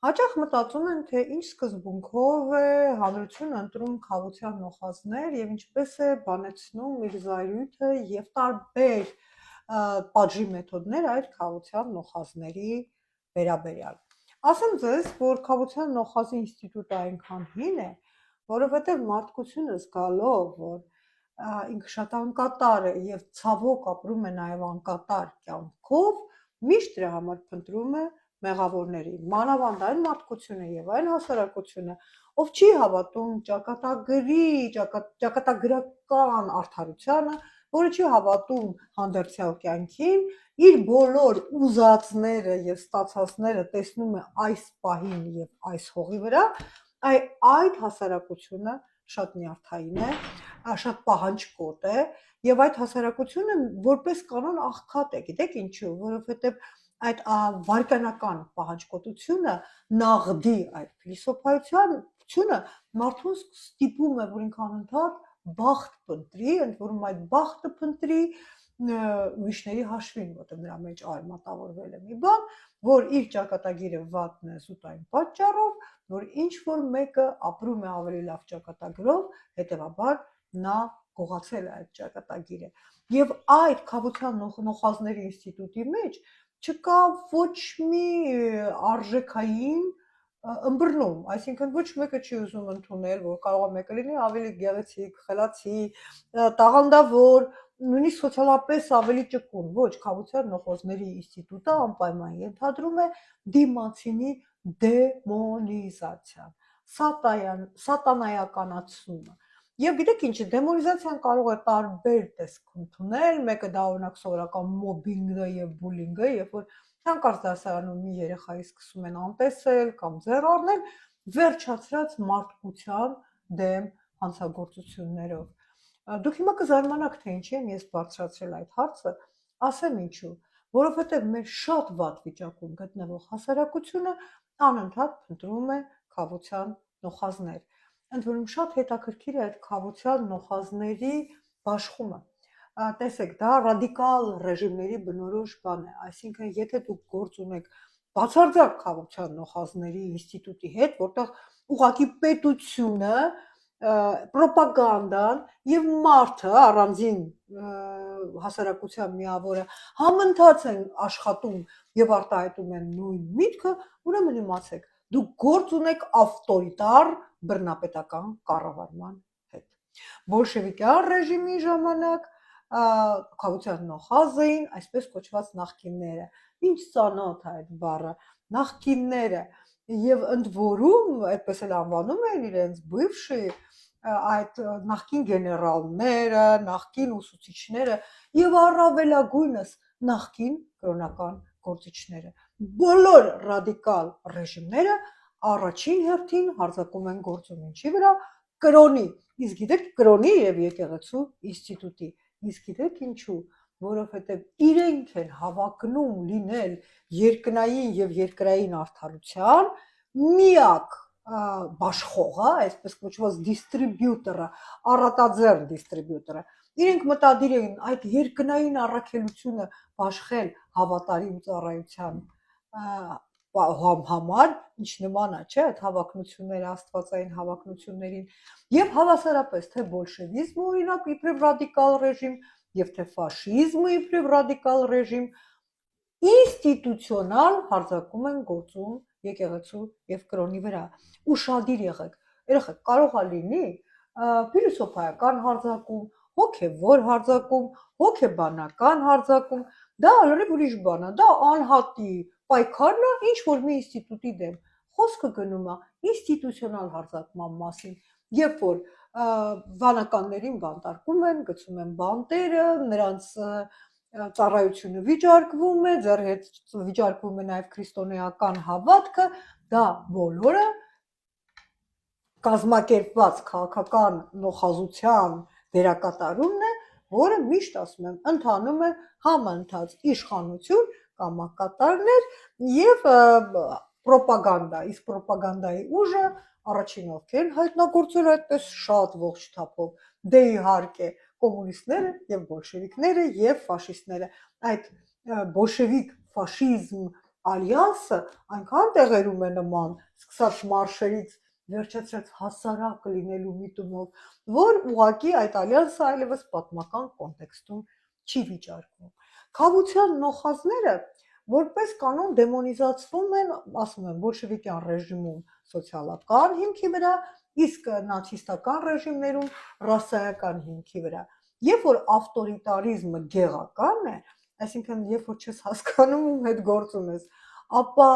Հաճախ մտածում են, թե ինչ սկզբունքով է հանրությունը ընտրում քավության նոխազներ եւ ինչպես է բանեցնում իր զայրույթը եւ տարբեր պատժի մեթոդներ այդ քավության նոխազների վերաբերյալ։ Ասեմ ձեզ, որ քավության նոխազի ինստիտուտը այնքան հին է, որովհետեւ մարդկությունը զգալով, որ ինքը շատ անկատար է եւ ցավոք ապրում է նաեւ անկատար կյանքով, միշտ դրա համար փնտրում է մեղավորների, մանավանդ այն մարդկությունը եւ այն հասարակությունը, ով չի հավատում ճակատագրի, ճակատագրական արդարությանը, որը չի հավատում հանդերձյալ կյանքին, իր բոլոր ուզածները եւ ստացածները տեսնում է այս պահին եւ այս հողի վրա, այդ հասարակությունը շատ նյարդային է, շատ պահանջկոտ է եւ այդ հասարակությունը որպես կանոն աղքատ է, գիտեք ինչու, որովհետեւ այդ վարկանական պահանջկոտությունը նաղդի այդ փիլիսոփայությունը մարդուն ստիպում է, որ ինքը անընդհատ բախտ փնտրի, ընդ որում այդ բախտը փնտրի ուրիշների հաշվին, որտեղ նրա մեջ արմատավորվել է մի բան, որ իր ճակատագիրը վատն է զուտ այն պատճառով, որ ինչ որ մեկը ապրում է ավելի լավ ճակատագրով, հետեւաբար նա գողացել է այդ ճակատագիրը։ Եվ այդ քավության նոխազների ինստիտուտի մեջ չկա ոչ մի արժեքային ըմբռնում, այսինքն ոչ մեկը չի ուզում ընդունել, որ կարող է մեկը լինի ավելի գեղեցիկ, խելացի, տաղանդավոր, նույնիսկ սոցիալապես ավելի ճկուն, ոչ, քավության նոխազների ինստիտուտը անպայման ենթադրում է դիմացինի դեմոնիզացիան, սատանայականացումը։ Եվ գիտեք ինչ, դեմոնիզացիան կարող է տարբեր տեսք ընդունել, մեկը դա օրինակ սովորական մոբինգը եւ բուլինգը, երբ որ հանկարծ դասարանում մի երեխայի սկսում են անտեսել կամ ձեռ առնել, վերջացրած մարդկության դեմ հանցագործություններով։ Դուք հիմա կզարմանաք, թե ինչի եմ ես բարձրացրել այդ հարցը, ասեմ ինչու, որովհետեւ մեր շատ վատ վիճակում գտնվող հասարակությունը անընդհատ փնտրում է քավության նոխազներ։ Ընդ որում շատ հետաքրքիր է այդ քավության նոխազների բաշխումը։ Տեսեք, դա ռադիկալ ռեժիմների բնորոշ բան է, այսինքն եթե դուք գործ ունեք բացարձակ քավության նոխազների ինստիտուտի հետ, որտեղ ուղղակի պետությունը, պրոպագանդան եւ մարդը առանձին հասարակության միավորը համընթաց են աշխատում եւ արտահայտում են նույն միտքը, ուրեմն իմացեք, դուք գործ ունեք ավտորիտար բռնապետական կառավարման հետ։ Բոլշևիկյան ռեժիմի ժամանակ քավության նոխազ էին այսպես կոչված նախկինները։ Ինչ ծանոթ է այդ բառը, նախկինները, եւ ընդ որում այդպես էլ անվանում են իրենց բывшի այդ նախկին գեներալները, նախկին ուսուցիչները եւ առավելագույնս նախկին կրոնական գործիչները։ Բոլոր ռադիկալ ռեժիմները առաջին հերթին հարձակում են գործում ինչի վրա, կրոնի, իսկ գիտեք կրոնի եւ եկեղեցու ինստիտուտի, իսկ գիտեք ինչու, որովհետեւ իրենք են հավակնում լինել երկնային եւ երկրային արդարության միակ բաշխողը, այսպես կոչված դիստրիբյուտորը, առատաձեռն դիստրիբյուտորը։ Իրենք մտադիր էին այդ երկնային առաքելությունը բաշխել հավատարիմ ծառայության համար, ինչ նման է, չէ՞, այդ հավակնությունները աստվածային հավակնություններին, եւ հավասարապես թե բոլշևիզմը օրինակ իբրև ռադիկալ ռեժիմ, եւ թե ֆաշիզմը իբրև ռադիկալ ռեժիմ ինստիտուցիոնալ հարձակում են գործում եկեղեցու եւ կրոնի վրա։ Ուշադիր եղեք, երեխեք, կարող է լինի փիլիսոփայական հարձակում, հոգեվոր հարձակում, հոգեբանական հարձակում, դա լրիվ ուրիշ բան է, դա անհատի պայքարն է ինչ որ մի ինստիտուտի դեմ։ Խոսքը գնում է ինստիտուցիոնալ հարձակման մասին, երբ որ վանականներին բանտարկում են, գցում են բանտերը, նրանց ծառայությունը վիճարկվում է, ձեր հետ վիճարկվում է նաև քրիստոնեական հավատքը, դա բոլորը կազմակերպված քաղաքական նոխազության դերակատարումն է, որը միշտ ասում եմ, ընթանում է համընթաց իշխանություն կամ կատարներ եւ պրոպագանդա, իսկ պրոպագանդայի ուժը առաջին ովքեր հայտնագործել այդպես շատ ողջ թափով, դե իհարկե կոմունիստները եւ բոլշևիկները եւ ֆաշիստները, այդ բոլշևիկ ֆաշիզմ ալյանսը այնքան տեղերում է նման, սկսած մարշերից վերջացած հասարակ լինելու միտումով, որ ուղղակի այդ ալյանսը այլևս պատմական կոնտեքստում չի վիճարկվում։ Քավության նոխազները որպես կանոն դեմոնիզացվում են, ասում են, բոլշևիկյան ռեժիմում սոցիալական հիմքի վրա, իսկ նացիստական ռեժիմներում ռասայական հիմքի վրա։ Երբ որ ավտորիտարիզմը գեղական է, այսինքն երբ որ չես հասկանում ում հետ գործ ունես, ապա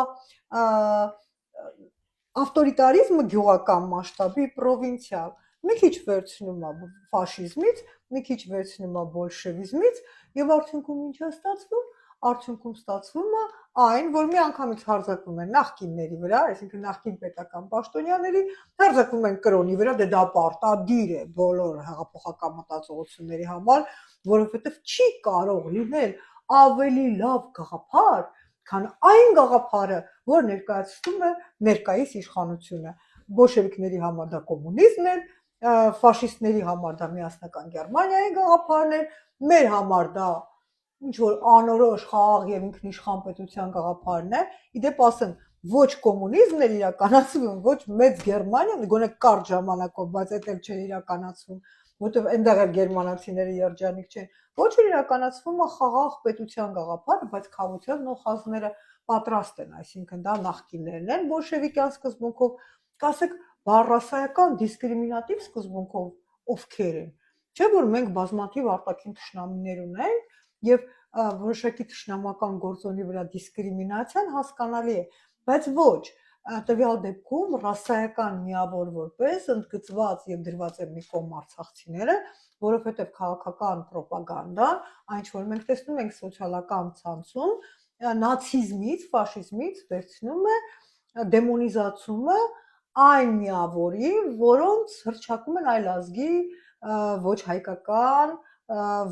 ավտորիտարիզմը գյուղական մասշտաբի պրովինցիալ, մի քիչ վերցնում է ֆաշիզմից, մի քիչ վերցնում է բոլշևիզմից եւ արդյունքում ինչ է ստացվում։ Արդյունքում ստացվում է այն, որ մի անգամից հարձակվում են նախկինների վրա, այսինքն նախկին պետական պաշտոնյաների, հարձակվում են կրոնի վրա, դա պարտադիր է բոլոր հեղափոխական մտածողությունների համար, որովհետև չի կարող լինել ավելի լավ գաղափար, քան այն գաղափարը, որ ներկայացնում է ներկայիս իշխանությունը։ Բոլշևիկների համար դա կոմունիզմն էր, ֆաշիստների համար դա միասնական Գերմանիայի գաղափարն էր, մեր համար դա ինչ որ անորոշ խաղաղ եւ ինքնիշխան պետության գաղափարն է, իդեպ ասեմ, ոչ կոմունիզմն էր իրականացվում, ոչ մեծ Գերմանիան, գոնե կարճ ժամանակով, բայց դա էլ չէր իրականացվում, որտեղ այնտեղ էլ գերմանացիները երջանիկ չեն, ոչ որ իրականացվում է խաղաղ պետության գաղափարը, բայց քավության նոխազները պատրաստ են, այսինքն դա նախկիններն են բոլշևիկյան սկզբունքով, կասեք բառասայական դիսկրիմինատիվ սկզբունքով ովքեր են, չէ՞ որ մենք բազմաթիվ արտաքին թշնամիներ ունենք եւ որոշակի թշնամական գործոնի վրա դիսկրիմինացիան հասկանալի է, բայց ոչ տվյալ դեպքում ռասայական միավոր որպես ընդգծված եւ դրված է մի կողմ արցախցիները, որովհետեւ քաղաքական ռոպագանդան, այն ինչ որ մենք տեսնում ենք սոցիալական ցանցում, նացիզմից, ֆաշիզմից վերցնում է դեմոնիզացումը այն միավորի, որոնց հռչակում են այլ ազգի, ոչ հայկական,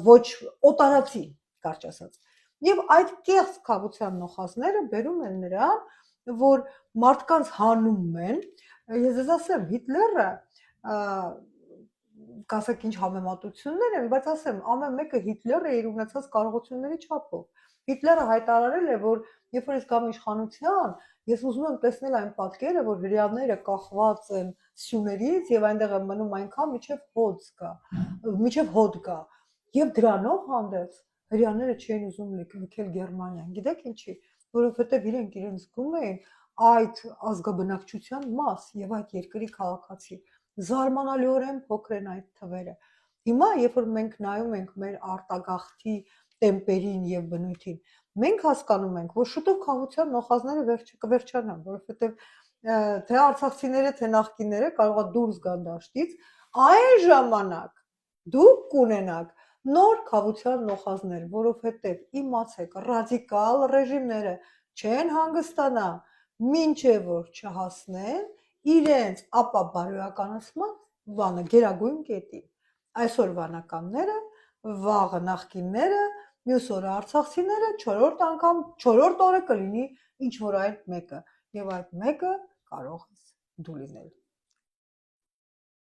ոչ օտարացի, կարճ ասած։ Եվ այդ կեղծ քավության նոխազները բերում են նրան, որ մարդկանց հանում են, ես ձեզ ասեմ, Հիտլերը, կասեք ինչ համեմատություններ են, բայց ասեմ, ամեն մեկը Հիտլեր է իր ունեցած կարողությունների չափով։ Հիտլերը հայտարարել է, որ երբ որ ես գամ իշխանության, ես ուզում եմ տեսնել այն պատկերը, որ հրեաները կախված են սյուներից եւ այնտեղ են մնում այնքան մինչեւ հոտ գա։ Եվ դրանով հանդերձ հրեաները չէին ուզում լքել Գերմանիան։ Գիտեք ինչի, որովհետև իրենք զգում էին այդ ազգաբնակչության մաս եւ այդ երկրի քաղաքացի։ Զարմանալիորեն փոքր են այդ թվերը։ Հիմա, երբ որ մենք նայում ենք մեր արտագաղթի տեմպերին եւ բնույթին, մենք հասկանում ենք, որ շուտով քավության նոխազները կվերջանան, որովհետև թե արցախցիները, թե նախկինները կարող է դուրս գան դաշտից, այն ժամանակ դուք կունենաք նոր քավության նոխազներ, որովհետև իմացեք, ռադիկալ ռեժիմները չեն հանգստանա, մինչև որ չհասնեն իրենց ապա բարոյականացման բանը գերագույն կետի։ Այսօր վանականները, վաղը նախկինները, մյուս օրը արցախցիները, չորրորդ օրը կլինի ինչ որ այլ մեկը, եւ այդ մեկը կարող ես դու լինել։